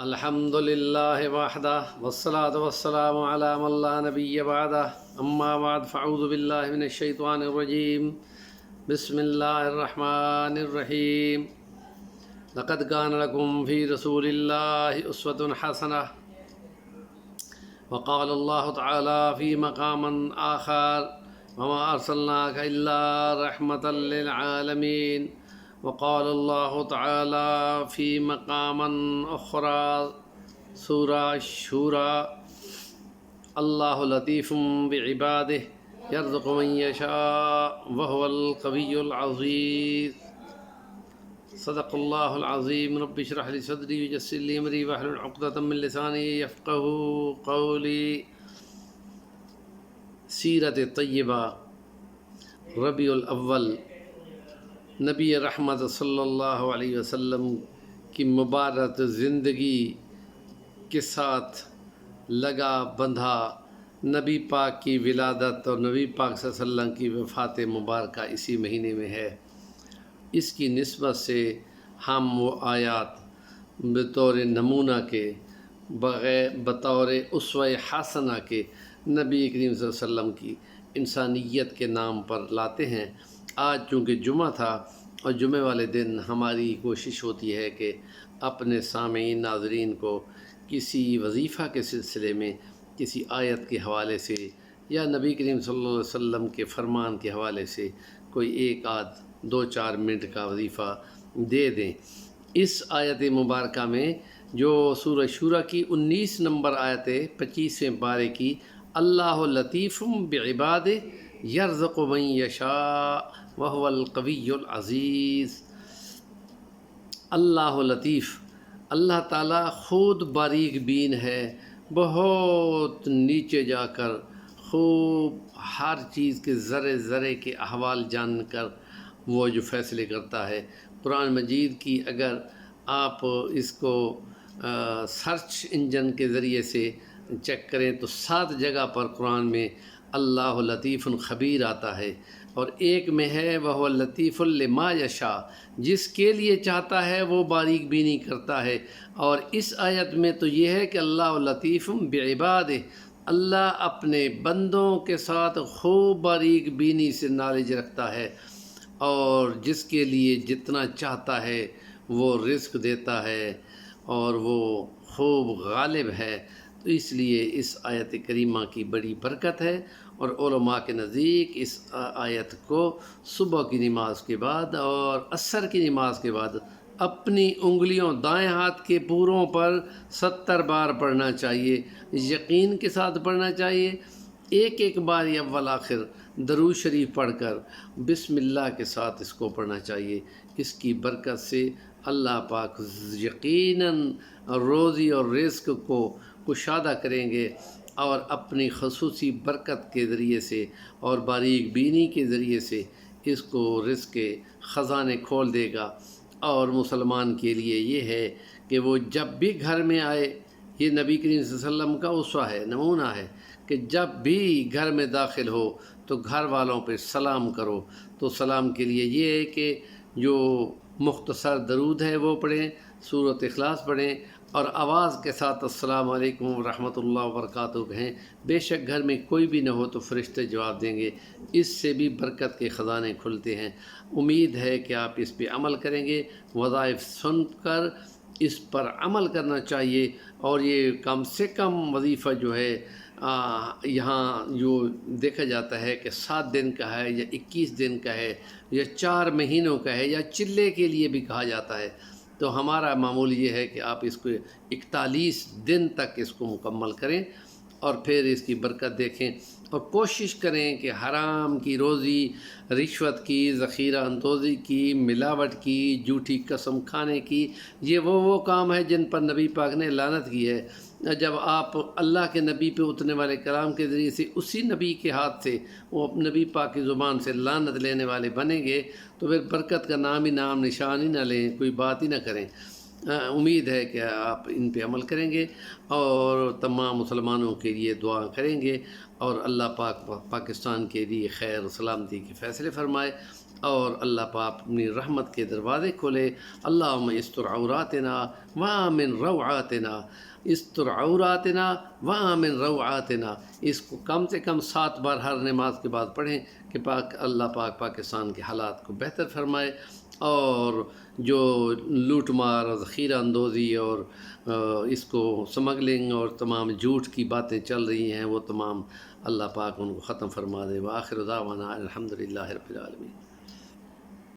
الحمد لله وحده والصلاة والسلام على من لا نبي بعده أما بعد فأعوذ بالله من الشيطان الرجيم بسم الله الرحمن الرحيم لقد كان لكم في رسول الله أسوة حسنة وقال الله تعالى في مقام آخر وما أرسلناك إلا رحمة للعالمين وقال الله تعالى في مقام أخرى سورة الشورى الله لطيف بعباده يرزق من يشاء وهو القوي العزيز صدق الله العظيم رب اشرح لي صدري ويسر لي أمري واحلل عقدة من لساني يفقهوا قولي سیرت طیبہ ربیع الاول نبی رحمت صلی اللہ علیہ وسلم کی مبارک زندگی کے ساتھ لگا بندھا نبی پاک کی ولادت اور نبی پاک صلی اللہ علیہ وسلم کی وفات مبارکہ اسی مہینے میں ہے۔ اس کی نسبت سے ہم وہ آیات بطور نمونہ کے بطور اسوہ حسنہ کے نبی کریم صلی اللہ علیہ وسلم کی انسانیت کے نام پر لاتے ہیں۔ آج چونکہ جمعہ تھا اور جمعہ والے دن ہماری کوشش ہوتی ہے کہ اپنے سامعین ناظرین کو کسی وظیفہ کے سلسلے میں کسی آیت کے حوالے سے یا نبی کریم صلی اللہ علیہ وسلم کے فرمان کے حوالے سے کوئی ایک آدھ 2-4 منٹ کا وظیفہ دے دیں۔ اس آیت مبارکہ میں جو سورہ شورى کی 19 نمبر آیت 25ویں پارے کی اللہ لطیف بعباد یرزق من یشاء وهو القوی العزیز، اللہ لطیف، اللہ تعالیٰ خود باریک بین ہے، بہت نیچے جا کر خوب ہر چیز کے ذرے ذرے کے احوال جان کر وہ جو فیصلے کرتا ہے۔ قرآن مجید کی اگر آپ اس کو سرچ انجن کے ذریعے سے چیک کریں تو 7 جگہ پر قرآن میں اللہ لطیف خبیر آتا ہے، اور ایک میں ہے وہ لطیف لما یشاء، جس کے لیے چاہتا ہے وہ باریک بینی کرتا ہے۔ اور اس آیت میں تو یہ ہے کہ اللہ لطیف بعباد، اللہ اپنے بندوں کے ساتھ خوب باریک بینی سے نالج رکھتا ہے، اور جس کے لیے جتنا چاہتا ہے وہ رزق دیتا ہے، اور وہ خوب غالب ہے۔ تو اس لیے اس آیت کریمہ کی بڑی برکت ہے، اور علماء کے نزدیک اس آیت کو صبح کی نماز کے بعد اور عصر کی نماز کے بعد اپنی انگلیوں دائیں ہاتھ کے پوروں پر 70 بار پڑھنا چاہیے، یقین کے ساتھ پڑھنا چاہیے۔ ایک بار اول آخر درود شریف پڑھ کر بسم اللہ کے ساتھ اس کو پڑھنا چاہیے۔ اس کی برکت سے اللہ پاک یقیناً روزی اور رزق کو کشادہ کریں گے، اور اپنی خصوصی برکت کے ذریعے سے اور باریک بینی کے ذریعے سے اس کو رزق کے خزانے کھول دے گا۔ اور مسلمان کے لیے یہ ہے کہ وہ جب بھی گھر میں آئے، یہ نبی کریم صلی اللہ علیہ وسلم کا اسوہ ہے، نمونہ ہے کہ جب بھی گھر میں داخل ہو تو گھر والوں پہ سلام کرو۔ تو سلام کے لیے یہ ہے کہ جو مختصر درود ہے وہ پڑھیں، سورۃ اخلاص پڑھیں، اور آواز کے ساتھ السلام علیکم ورحمۃ اللہ وبرکاتہ کہیں۔ بے شک گھر میں کوئی بھی نہ ہو تو فرشتے جواب دیں گے، اس سے بھی برکت کے خزانے کھلتے ہیں۔ امید ہے کہ آپ اس پہ عمل کریں گے۔ وظائف سن کر اس پر عمل کرنا چاہیے، اور یہ کم سے کم وظیفہ جو ہے یہاں جو دیکھا جاتا ہے کہ 7 دن کا ہے یا 21 دن کا ہے یا 4 مہینوں کا ہے یا چلے کے لیے بھی کہا جاتا ہے۔ تو ہمارا معمول یہ ہے کہ آپ اس کو 41 دن تک اس کو مکمل کریں، اور پھر اس کی برکت دیکھیں، اور کوشش کریں کہ حرام کی روزی، رشوت کی، ذخیرہ اندوزی کی، ملاوٹ کی، جھوٹی قسم کھانے کی، یہ وہ کام ہے جن پر نبی پاک نے لعنت کی ہے۔ جب آپ اللہ کے نبی پہ اترنے والے کلام کے ذریعے سے اسی نبی کے ہاتھ سے وہ نبی پاک کی زبان سے لعنت لینے والے بنیں گے تو پھر برکت کا نام نشان ہی نہ لیں، کوئی بات ہی نہ کریں۔ امید ہے کہ آپ ان پہ عمل کریں گے، اور تمام مسلمانوں کے لیے دعا کریں گے، اور اللہ پاک پاکستان کے لیے خیر و سلامتی کے فیصلے فرمائے۔ اور اللہ پاک اپنی رحمت کے دروازے کھولے۔ اللہم استر عوراتنا وآمن روعاتنا، استر عوراتنا وآمن روعاتنا، اس کو کم سے کم 7 بار ہر نماز کے بعد پڑھیں کہ اللہ پاک پاکستان کے حالات کو بہتر فرمائے، اور جو لوٹ مار اور ذخیرہ اندوزی اور اس کو سمگلنگ اور تمام جھوٹ کی باتیں چل رہی ہیں وہ تمام اللہ پاک ان کو ختم فرما دے۔ وآخر دعوانا الحمدللہ رب العالمین۔